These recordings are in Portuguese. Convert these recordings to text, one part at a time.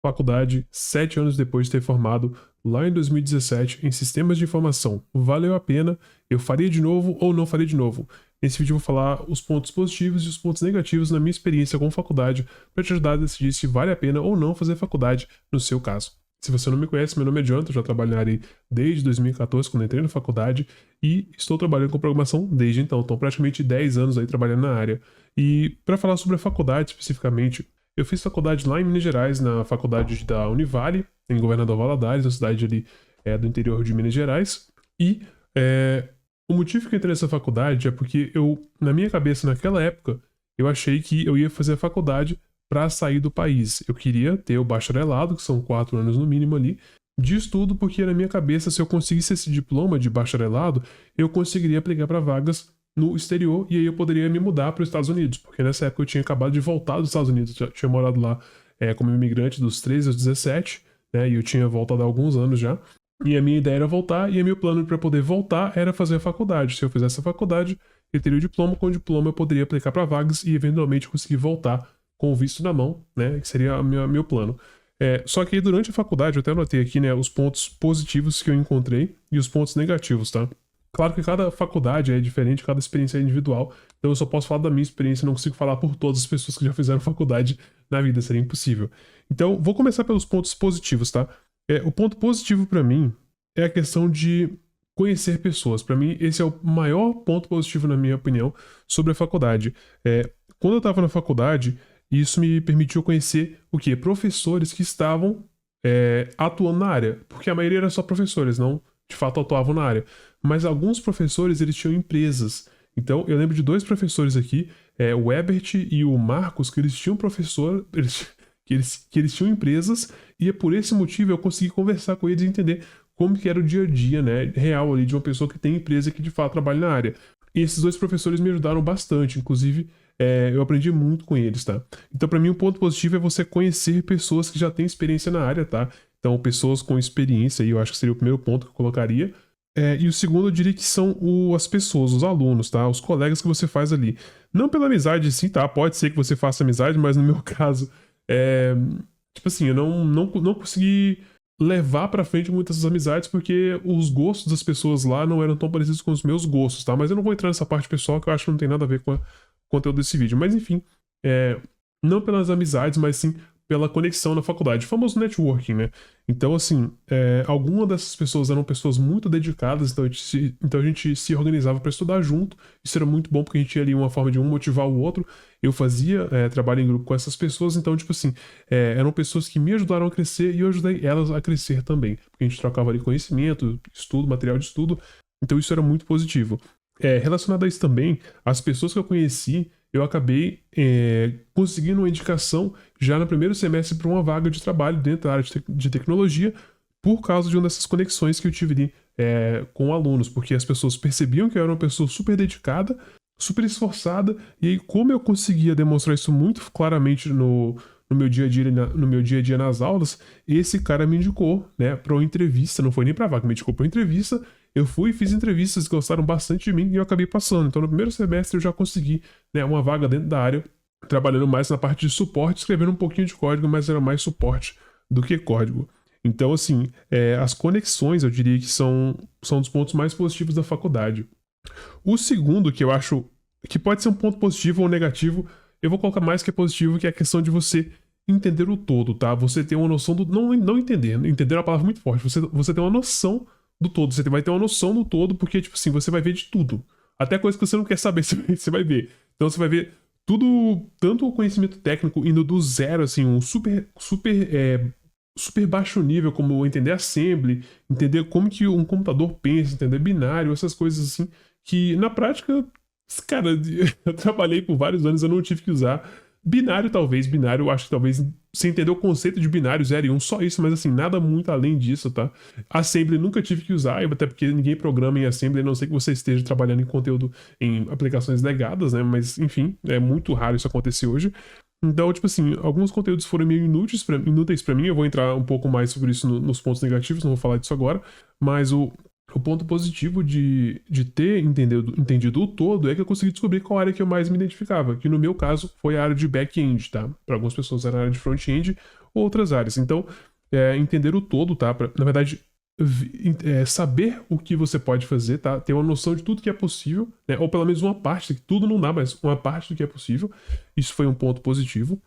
faculdade 7 anos depois de ter formado lá em 2017 em Sistemas de Informação. Valeu a pena? Eu faria de novo ou não faria de novo? Nesse vídeo eu vou falar os pontos positivos e os pontos negativos na minha experiência com faculdade para te ajudar a decidir se vale a pena ou não fazer faculdade no seu caso. Se você não me conhece, meu nome é Jonathan, eu já trabalho na área desde 2014, quando entrei na faculdade, e estou trabalhando com programação desde então. Então, praticamente 10 anos aí trabalhando na área. E para falar sobre a faculdade especificamente, eu fiz faculdade lá em Minas Gerais, na faculdade da Univale, em Governador Valadares, uma cidade ali do interior de Minas Gerais. E o motivo que eu entrei nessa faculdade é porque na minha cabeça, naquela época, eu achei que eu ia fazer a faculdade para sair do país. Eu queria ter o bacharelado, que são 4 anos no mínimo ali, de estudo, porque na minha cabeça, se eu conseguisse esse diploma de bacharelado, eu conseguiria aplicar para vagas no exterior e aí eu poderia me mudar para os Estados Unidos, porque nessa época eu tinha acabado de voltar dos Estados Unidos, eu já tinha morado lá como imigrante dos 13 aos 17, né, e eu tinha voltado há alguns anos já. E a minha ideia era voltar, e o meu plano para poder voltar era fazer a faculdade. Se eu fizesse a faculdade, eu teria o diploma, com o diploma eu poderia aplicar para vagas e eventualmente conseguir voltar com o visto na mão, né, que seria o meu plano. Só que aí, durante a faculdade, eu até anotei aqui, né, os pontos positivos que eu encontrei e os pontos negativos, tá? Claro que cada faculdade é diferente, cada experiência é individual, então eu só posso falar da minha experiência, não consigo falar por todas as pessoas que já fizeram faculdade na vida, seria impossível. Então, vou começar pelos pontos positivos, tá? O ponto positivo para mim é a questão de conhecer pessoas. Para mim, esse é o maior ponto positivo, na minha opinião, sobre a faculdade. Quando eu estava na faculdade, isso me permitiu conhecer o quê? Professores que estavam atuando na área, porque a maioria era só professores, não de fato atuavam na área. Mas alguns professores, eles tinham empresas. Então, eu lembro de 2 professores aqui, o Ebert e o Marcos, que eles tinham que eles tinham empresas, e é por esse motivo eu consegui conversar com eles e entender como que era o dia a dia, né, real ali de uma pessoa que tem empresa que de fato trabalha na área. E esses 2 professores me ajudaram bastante, inclusive eu aprendi muito com eles, tá? Então, para mim, um ponto positivo é você conhecer pessoas que já têm experiência na área, tá? Então, pessoas com experiência, aí eu acho que seria o primeiro ponto que eu colocaria. E o segundo, eu diria que são as pessoas, os alunos, tá? Os colegas que você faz ali. Não pela amizade, sim, tá? Pode ser que você faça amizade, mas no meu caso, tipo assim, eu não consegui levar pra frente muitas amizades porque os gostos das pessoas lá não eram tão parecidos com os meus gostos, tá? Mas eu não vou entrar nessa parte pessoal que eu acho que não tem nada a ver com o conteúdo desse vídeo. Mas enfim, não pelas amizades, mas sim pela conexão na faculdade, o famoso networking, né? Então, assim, algumas dessas pessoas eram pessoas muito dedicadas, então a gente se organizava para estudar junto. Isso era muito bom porque a gente tinha ali uma forma de um motivar o outro. Eu fazia trabalho em grupo com essas pessoas, então, tipo assim, eram pessoas que me ajudaram a crescer e eu ajudei elas a crescer também, porque a gente trocava ali conhecimento, estudo, material de estudo, então isso era muito positivo. Relacionado a isso também, as pessoas que eu conheci, eu acabei conseguindo uma indicação já no primeiro semestre para uma vaga de trabalho dentro da área de tecnologia, por causa de uma dessas conexões que eu tive ali com alunos, porque as pessoas percebiam que eu era uma pessoa super dedicada, super esforçada, e aí como eu conseguia demonstrar isso muito claramente no meu dia a dia nas aulas, esse cara me indicou, né, para uma entrevista, não foi nem para vaga, me indicou para uma entrevista. Eu fui e fiz entrevistas, gostaram bastante de mim e eu acabei passando. Então, no primeiro semestre eu já consegui, né, uma vaga dentro da área, trabalhando mais na parte de suporte, escrevendo um pouquinho de código, mas era mais suporte do que código. Então, assim, as conexões, eu diria que são dos pontos mais positivos da faculdade. O segundo, que eu acho que pode ser um ponto positivo ou negativo, eu vou colocar mais que é positivo, que é a questão de você entender o todo, tá? Você ter uma noção do... Não entender. Entender é uma palavra muito forte. Você ter uma noção do todo. Você vai ter uma noção do todo, porque, tipo assim, você vai ver de tudo. Até coisa que você não quer saber, você vai ver. Então você vai ver tudo, tanto o conhecimento técnico indo do zero, assim, um super baixo nível, como entender assembly, entender como que um computador pensa, entender binário, essas coisas assim, que na prática, cara, eu trabalhei por vários anos, eu não tive que usar. Binário, eu acho que talvez você entender o conceito de binário 0 e 1, só isso, mas assim, nada muito além disso, tá? Assembly nunca tive que usar, até porque ninguém programa em Assembly, a não ser que você esteja trabalhando em conteúdo em aplicações legadas, né? Mas enfim, é muito raro isso acontecer hoje. Então, tipo assim, alguns conteúdos foram meio inúteis pra mim, eu vou entrar um pouco mais sobre isso nos pontos negativos, não vou falar disso agora, mas o ponto positivo de ter entendido o todo é que eu consegui descobrir qual área que eu mais me identificava, que no meu caso foi a área de back-end, tá? Para algumas pessoas era a área de front-end, ou outras áreas. Então, entender o todo, tá? Na verdade, saber o que você pode fazer, tá? Ter uma noção de tudo que é possível, né? Ou pelo menos uma parte, que tudo não dá, mas uma parte do que é possível. Isso foi um ponto positivo.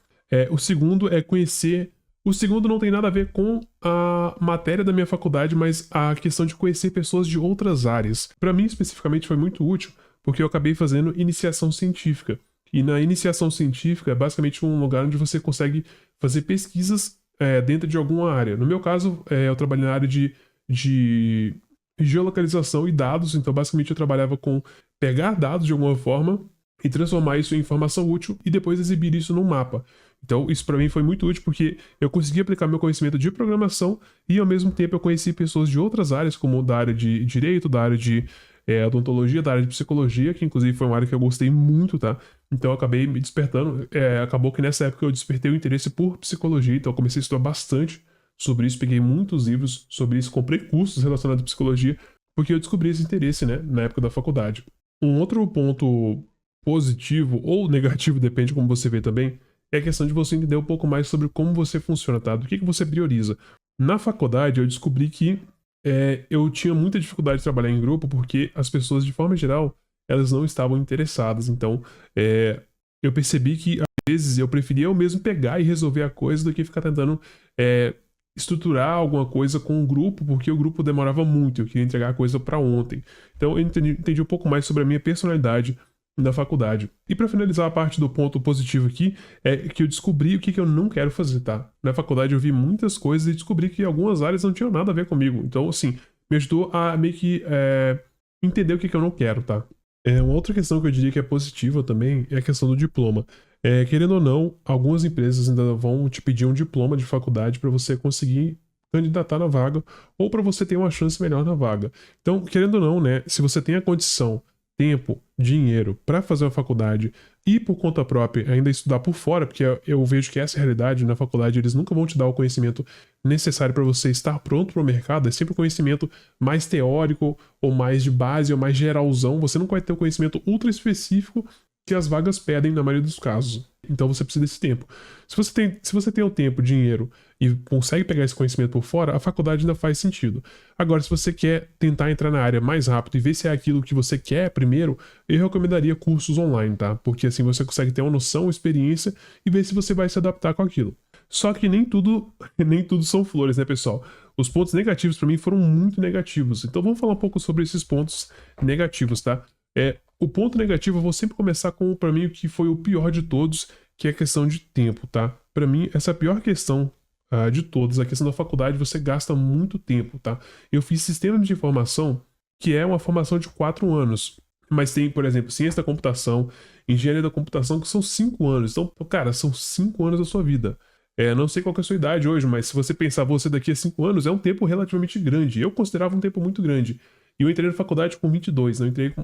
O segundo é conhecer. O segundo não tem nada a ver com a matéria da minha faculdade, mas a questão de conhecer pessoas de outras áreas. Para mim, especificamente, foi muito útil, porque eu acabei fazendo iniciação científica. E na iniciação científica é basicamente um lugar onde você consegue fazer pesquisas dentro de alguma área. No meu caso, eu trabalho na área de geolocalização e dados, então basicamente eu trabalhava com pegar dados de alguma forma e transformar isso em informação útil e depois exibir isso num mapa. Então isso para mim foi muito útil porque eu consegui aplicar meu conhecimento de programação e ao mesmo tempo eu conheci pessoas de outras áreas, como da área de direito, da área de odontologia, da área de psicologia, que inclusive foi uma área que eu gostei muito, tá? Então eu acabei me despertando, acabou que nessa época eu despertei o interesse por psicologia, então eu comecei a estudar bastante sobre isso, peguei muitos livros sobre isso, comprei cursos relacionados à psicologia, porque eu descobri esse interesse, né, na época da faculdade. Um outro ponto positivo ou negativo, depende como você vê também, é a questão de você entender um pouco mais sobre como você funciona, tá? Do que você prioriza. Na faculdade, eu descobri que eu tinha muita dificuldade de trabalhar em grupo porque as pessoas, de forma geral, elas não estavam interessadas. Então, eu percebi que, às vezes, eu preferia eu mesmo pegar e resolver a coisa do que ficar tentando estruturar alguma coisa com o grupo, porque o grupo demorava muito, eu queria entregar a coisa para ontem. Então, eu entendi um pouco mais sobre a minha personalidade da faculdade. E para finalizar a parte do ponto positivo aqui, é que eu descobri o que eu não quero fazer, tá? Na faculdade eu vi muitas coisas e descobri que algumas áreas não tinham nada a ver comigo. Então, assim, me ajudou a meio que entender o que eu não quero, tá? Uma outra questão que eu diria que é positiva também é a questão do diploma. Querendo ou não, algumas empresas ainda vão te pedir um diploma de faculdade para você conseguir candidatar na vaga ou para você ter uma chance melhor na vaga. Então, querendo ou não, né, se você tem a condição, tempo, dinheiro para fazer uma faculdade e por conta própria ainda estudar por fora, porque eu vejo que essa é a realidade, na faculdade eles nunca vão te dar o conhecimento necessário para você estar pronto para o mercado, é sempre o conhecimento mais teórico ou mais de base ou mais geralzão, você não vai ter o conhecimento ultra específico que as vagas pedem na maioria dos casos. Então você precisa desse tempo. Se você tem o tempo, dinheiro e consegue pegar esse conhecimento por fora, a faculdade ainda faz sentido. Agora, se você quer tentar entrar na área mais rápido e ver se é aquilo que você quer primeiro, eu recomendaria cursos online, tá? Porque assim você consegue ter uma noção, uma experiência e ver se você vai se adaptar com aquilo. Só que nem tudo são flores, né, pessoal? Os pontos negativos para mim foram muito negativos. Então vamos falar um pouco sobre esses pontos negativos, tá? O ponto negativo eu vou sempre começar com, para mim, o que foi o pior de todos, que é a questão de tempo, tá? Para mim, essa é a pior questão de todas. A questão da faculdade, você gasta muito tempo, tá? Eu fiz sistema de informação, que é uma formação de 4 anos. Mas tem, por exemplo, ciência da computação, engenharia da computação, que são 5 anos. Então, cara, são 5 anos da sua vida. Não sei qual que é a sua idade hoje, mas se você pensar você daqui a 5 anos, é um tempo relativamente grande. Eu considerava um tempo muito grande. E eu entrei na faculdade com 22,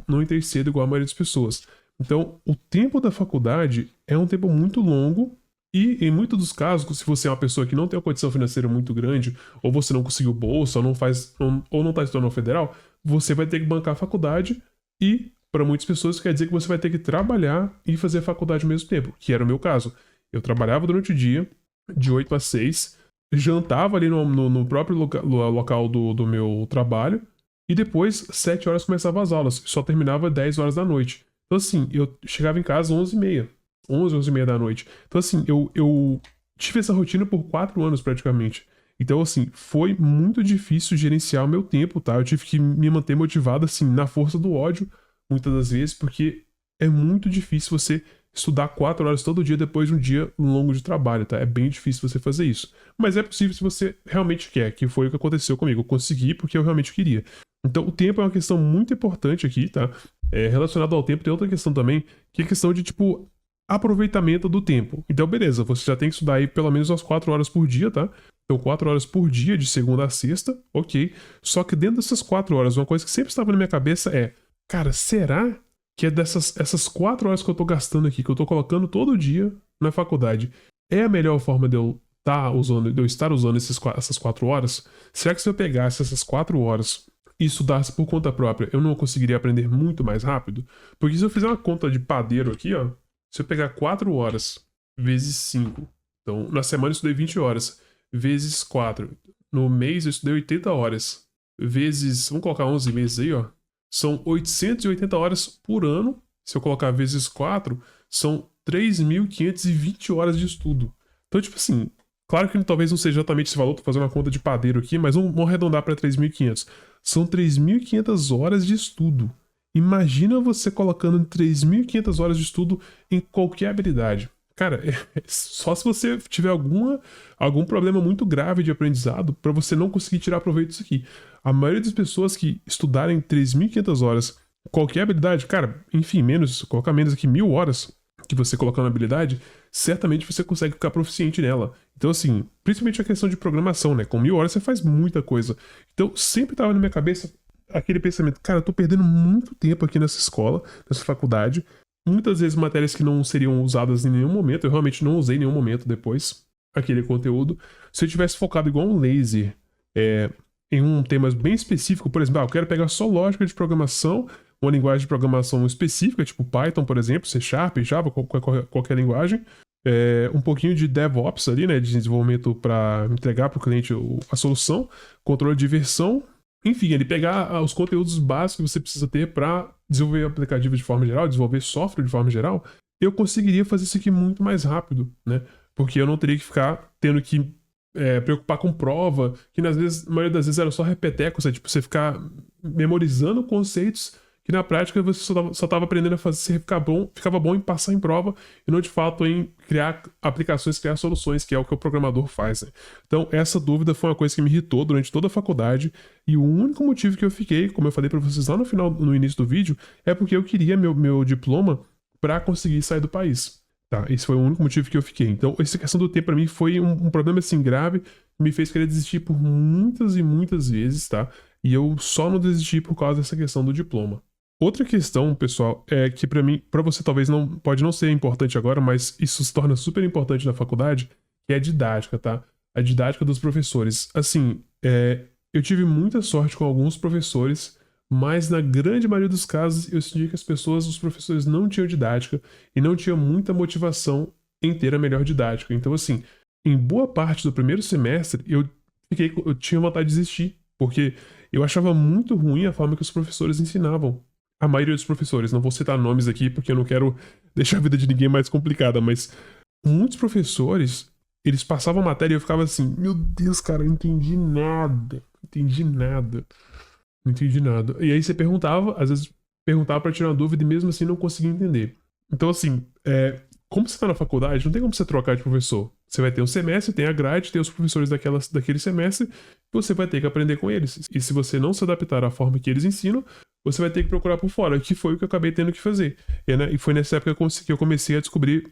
não entrei cedo igual a maioria das pessoas. Então, o tempo da faculdade é um tempo muito longo e, em muitos dos casos, se você é uma pessoa que não tem uma condição financeira muito grande, ou você não conseguiu bolsa, ou não está estudando na federal, você vai ter que bancar a faculdade e, para muitas pessoas, quer dizer que você vai ter que trabalhar e fazer a faculdade ao mesmo tempo, que era o meu caso. Eu trabalhava durante o dia, de 8 a 6, jantava ali no próprio local do meu trabalho, e depois, 7 horas começava as aulas. Só terminava 10 horas da noite. Então, assim, eu chegava em casa 11h30. 11h da noite. Então, assim, eu tive essa rotina por 4 anos, praticamente. Então, assim, foi muito difícil gerenciar o meu tempo, tá? Eu tive que me manter motivado, assim, na força do ódio, muitas das vezes, porque é muito difícil você estudar 4 horas todo dia depois de um dia longo de trabalho, tá? É bem difícil você fazer isso. Mas é possível se você realmente quer, que foi o que aconteceu comigo. Eu consegui porque eu realmente queria. Então, o tempo é uma questão muito importante aqui, tá? Relacionado ao tempo, tem outra questão também, que é a questão de, tipo, aproveitamento do tempo. Então, beleza, você já tem que estudar aí pelo menos umas 4 horas por dia, tá? Então, 4 horas por dia, de segunda a sexta, ok. Só que dentro dessas 4 horas, uma coisa que sempre estava na minha cabeça é, cara, será que é essas 4 horas que eu tô gastando aqui, que eu tô colocando todo dia na faculdade, é a melhor forma de eu estar usando essas 4 horas? Será que se eu pegasse essas 4 horas e estudasse por conta própria, eu não conseguiria aprender muito mais rápido? Porque se eu fizer uma conta de padeiro aqui, ó, se eu pegar 4 horas vezes 5 Então, na semana eu estudei 20 horas, vezes 4. No mês eu estudei 80 horas, vezes, vamos colocar 11 meses aí, ó. São 880 horas por ano. Se eu colocar vezes 4, são 3.520 horas de estudo. Então, tipo assim, claro que talvez não seja exatamente esse valor, tô fazendo uma conta de padeiro aqui, mas vamos arredondar para 3.500. São 3.500 horas de estudo. Imagina você colocando 3.500 horas de estudo em qualquer habilidade. Cara, só se você tiver algum problema muito grave de aprendizado para você não conseguir tirar proveito disso aqui. A maioria das pessoas que estudarem 3.500 horas qualquer habilidade, cara, enfim, colocar menos aqui 1.000 horas que você colocar na habilidade, certamente você consegue ficar proficiente nela. Então, assim, principalmente a questão de programação, né? Com 1.000 horas você faz muita coisa. Então, sempre tava na minha cabeça aquele pensamento, cara, eu tô perdendo muito tempo aqui nessa escola, nessa faculdade. Muitas vezes matérias que não seriam usadas em nenhum momento, eu realmente não usei em nenhum momento depois aquele conteúdo. Se eu tivesse focado igual um laser em um tema bem específico, por exemplo, eu quero pegar só lógica de programação, uma linguagem de programação específica, tipo Python, por exemplo, C Sharp, Java, qualquer linguagem, um pouquinho de DevOps ali, né, de desenvolvimento para entregar para o cliente a solução, controle de versão, enfim, ele pegar os conteúdos básicos que você precisa ter para desenvolver aplicativo de forma geral, desenvolver software de forma geral, eu conseguiria fazer isso aqui muito mais rápido, né? Porque eu não teria que ficar tendo que preocupar com prova, que às vezes, a maioria das vezes era só repeteco, tipo, você ficar memorizando conceitos que na prática você só estava aprendendo a fazer, ficava bom em passar em prova e não de fato em criar aplicações, criar soluções, que é o que o programador faz, né? Então, essa dúvida foi uma coisa que me irritou durante toda a faculdade e o único motivo que eu fiquei, como eu falei para vocês lá no início do vídeo, é porque eu queria meu diploma para conseguir sair do país. Tá, esse foi o único motivo que eu fiquei. Então, essa questão do tempo para mim foi um problema assim grave, me fez querer desistir por muitas e muitas vezes, tá? E eu só não desisti por causa dessa questão do diploma. Outra questão, pessoal, é que para mim, para você talvez pode não ser importante agora, mas isso se torna super importante na faculdade, que é a didática, tá? A didática dos professores. Assim, eu tive muita sorte com alguns professores, mas na grande maioria dos casos eu senti que os professores não tinham didática e não tinham muita motivação em ter a melhor didática. Então, assim, em boa parte do primeiro semestre eu tinha vontade de desistir, porque eu achava muito ruim a forma que os professores ensinavam. A maioria dos professores, não vou citar nomes aqui porque eu não quero deixar a vida de ninguém mais complicada, mas muitos professores, eles passavam a matéria e eu ficava assim, meu Deus, cara, eu não entendi nada, não entendi nada. E aí você perguntava, às vezes perguntava pra tirar uma dúvida e mesmo assim não conseguia entender. Então assim, como você tá na faculdade, não tem como você trocar de professor. Você vai ter um semestre, tem a grade, tem os professores daquele semestre, você vai ter que aprender com eles. E se você não se adaptar à forma que eles ensinam, você vai ter que procurar por fora, que foi o que eu acabei tendo que fazer. E foi nessa época que eu comecei a descobrir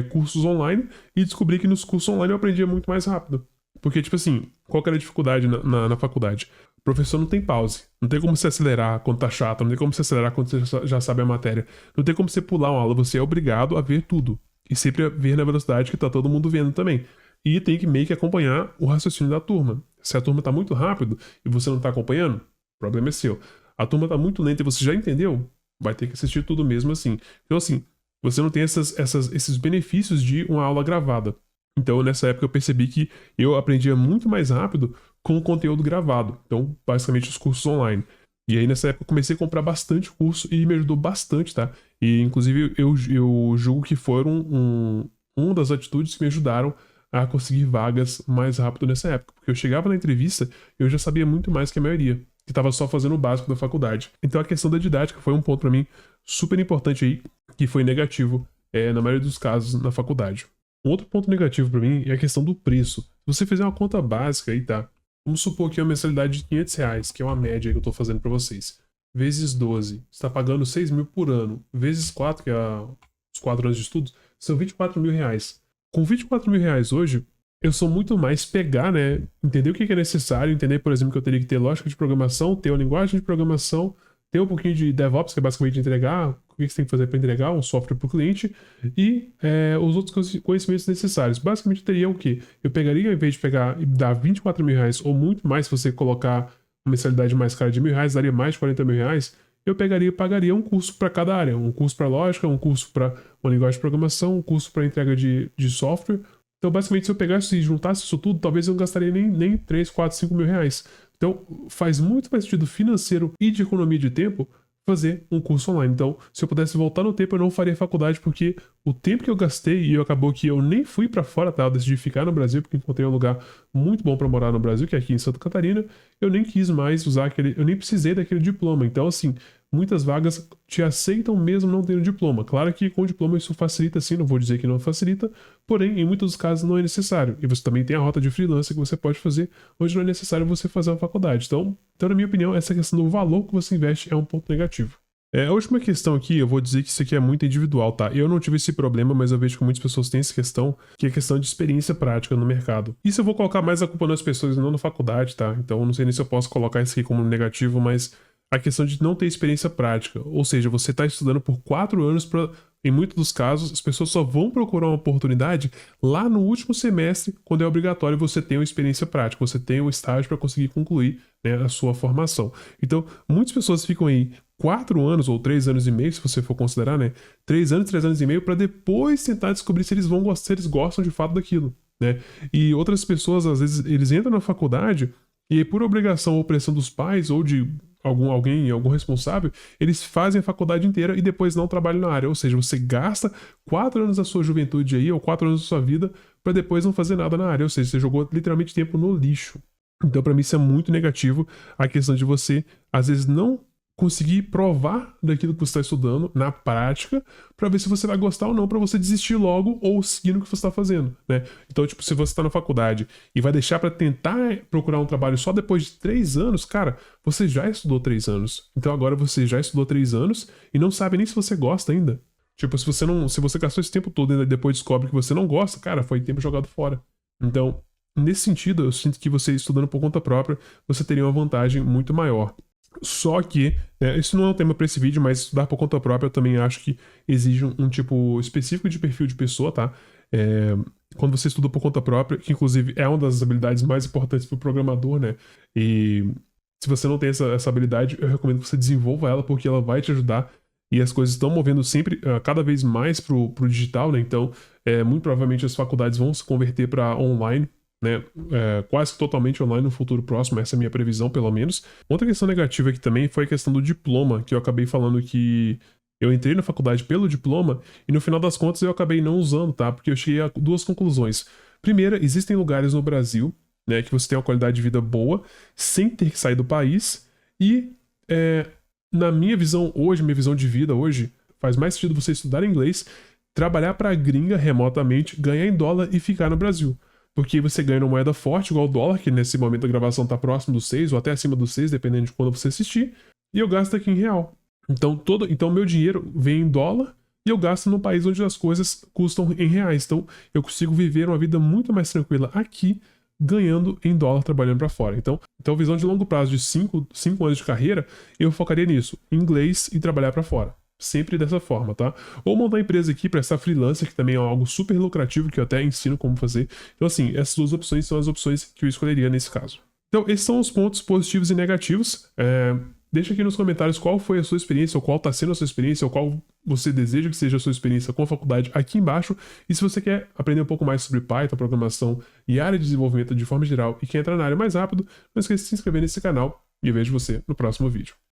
cursos online e descobri que nos cursos online eu aprendia muito mais rápido. Porque, tipo assim, qual que era a dificuldade na faculdade? O professor não tem pause. Não tem como você acelerar quando tá chato, não tem como você acelerar quando você já sabe a matéria. Não tem como você pular uma aula, você é obrigado a ver tudo. E sempre ver na velocidade que tá todo mundo vendo também. E tem que meio que acompanhar o raciocínio da turma. Se a turma tá muito rápido e você não tá acompanhando, o problema é seu. A turma tá muito lenta e você já entendeu, vai ter que assistir tudo mesmo assim. Então, assim, você não tem esses benefícios de uma aula gravada. Então, nessa época, eu percebi que eu aprendia muito mais rápido com o conteúdo gravado. Então, basicamente, os cursos online. E aí, nessa época, eu comecei a comprar bastante curso e me ajudou bastante, tá? E, inclusive, eu julgo que foram uma das atitudes que me ajudaram a conseguir vagas mais rápido nessa época. Porque eu chegava na entrevista e eu já sabia muito mais que a maioria, que estava só fazendo o básico da faculdade. Então, a questão da didática foi um ponto para mim super importante aí, que foi negativo, na maioria dos casos, na faculdade. Um outro ponto negativo para mim é a questão do preço. Se você fizer uma conta básica aí, tá? Vamos supor que é uma mensalidade de R$ 500, que é uma média que eu tô fazendo para vocês. Vezes 12, você está pagando 6 mil por ano. Vezes 4, que é os 4 anos de estudos, são 24 mil reais. Com 24 mil reais hoje, eu sou muito mais pegar, né? Entender o que é necessário, entender, por exemplo, que eu teria que ter lógica de programação, ter uma linguagem de programação, ter um pouquinho de DevOps, que é basicamente entregar o que você tem que fazer para entregar um software para o cliente, e os outros conhecimentos necessários. Basicamente, eu teria o quê? Eu pegaria, ao invés de pegar e dar 24 mil reais, ou muito mais, se você colocar uma mensalidade mais cara de R$ 1.000, daria mais de 40 mil reais, eu pegaria e pagaria um curso para cada área. Um curso para lógica, um curso para uma linguagem de programação, um curso para entrega de software, Então, basicamente, se eu pegasse e juntasse isso tudo, talvez eu não gastaria nem 3, 4, 5 mil reais. Então, faz muito mais sentido financeiro e de economia de tempo fazer um curso online. Então, se eu pudesse voltar no tempo, eu não faria faculdade, porque o tempo que eu gastei e acabou que eu nem fui pra fora, tá? Eu decidi ficar no Brasil, porque encontrei um lugar muito bom pra morar no Brasil, que é aqui em Santa Catarina. Eu nem quis mais usar eu nem precisei daquele diploma. Então, assim, muitas vagas te aceitam mesmo não tendo diploma. Claro que com diploma isso facilita sim, não vou dizer que não facilita, porém, em muitos casos não é necessário. E você também tem a rota de freelancer que você pode fazer, onde não é necessário você fazer uma faculdade. Então, na minha opinião, essa questão do valor que você investe é um ponto negativo. A última questão aqui, eu vou dizer que isso aqui é muito individual, tá? Eu não tive esse problema, mas eu vejo que muitas pessoas têm essa questão, que é a questão de experiência prática no mercado. Isso eu vou colocar mais a culpa nas pessoas, não na faculdade, tá? Então, eu não sei nem se eu posso colocar isso aqui como negativo, mas a questão de não ter experiência prática. Ou seja, você está estudando por 4 anos para. Em muitos dos casos, as pessoas só vão procurar uma oportunidade lá no último semestre, quando é obrigatório você ter uma experiência prática, você tem um estágio para conseguir concluir, né, a sua formação. Então, muitas pessoas ficam aí 4 anos ou 3 anos e meio, se você for considerar, né? 3 anos e meio, para depois tentar descobrir se eles se eles gostam de fato daquilo, né? E outras pessoas, às vezes, eles entram na faculdade e por obrigação ou pressão dos pais ou de algum responsável, eles fazem a faculdade inteira e depois não trabalham na área. Ou seja, você gasta 4 anos da sua juventude aí, ou 4 anos da sua vida, para depois não fazer nada na área. Ou seja, você jogou literalmente tempo no lixo. Então, para mim, isso é muito negativo, a questão de você, às vezes, não conseguir provar daquilo que você está estudando na prática para ver se você vai gostar ou não, para você desistir logo ou seguir no que você está fazendo, né? Então, tipo, se você está na faculdade e vai deixar para tentar procurar um trabalho só depois de 3 anos, cara, você já estudou 3 anos. Então agora você já estudou 3 anos e não sabe nem se você gosta ainda. Tipo, se você gastou esse tempo todo e ainda depois descobre que você não gosta, cara, foi tempo jogado fora. Então, nesse sentido, eu sinto que você estudando por conta própria, você teria uma vantagem muito maior. Só que, isso não é um tema para esse vídeo, mas estudar por conta própria eu também acho que exige um tipo específico de perfil de pessoa, tá? Quando você estuda por conta própria, que inclusive é uma das habilidades mais importantes para o programador, né? E se você não tem essa habilidade, eu recomendo que você desenvolva ela, porque ela vai te ajudar. E as coisas estão movendo sempre, cada vez mais pro digital, né? Então, muito provavelmente as faculdades vão se converter para online, né, quase totalmente online no futuro próximo, essa é a minha previsão, pelo menos. Outra questão negativa aqui também foi a questão do diploma, que eu acabei falando que eu entrei na faculdade pelo diploma e no final das contas eu acabei não usando, tá? Porque eu cheguei a 2 conclusões. Primeira, existem lugares no Brasil, né, que você tem uma qualidade de vida boa, sem ter que sair do país, e na minha visão hoje, minha visão de vida hoje, faz mais sentido você estudar inglês, trabalhar para a gringa remotamente, ganhar em dólar e ficar no Brasil. Porque você ganha uma moeda forte, igual o dólar, que nesse momento da gravação tá próximo dos 6 ou até acima dos 6, dependendo de quando você assistir, e eu gasto aqui em real. Então meu dinheiro vem em dólar e eu gasto no país onde as coisas custam em reais. Então eu consigo viver uma vida muito mais tranquila aqui, ganhando em dólar, trabalhando para fora. Então, visão de longo prazo de 5 anos de carreira, eu focaria nisso, inglês e trabalhar para fora. Sempre dessa forma, tá? Ou montar uma empresa aqui para essa freelancer, que também é algo super lucrativo, que eu até ensino como fazer. Então, assim, essas 2 opções são as opções que eu escolheria nesse caso. Então, esses são os pontos positivos e negativos. Deixa aqui nos comentários qual foi a sua experiência, ou qual está sendo a sua experiência, ou qual você deseja que seja a sua experiência com a faculdade aqui embaixo. E se você quer aprender um pouco mais sobre Python, programação e área de desenvolvimento de forma geral, e quer entrar na área mais rápido, não esqueça de se inscrever nesse canal, e eu vejo você no próximo vídeo.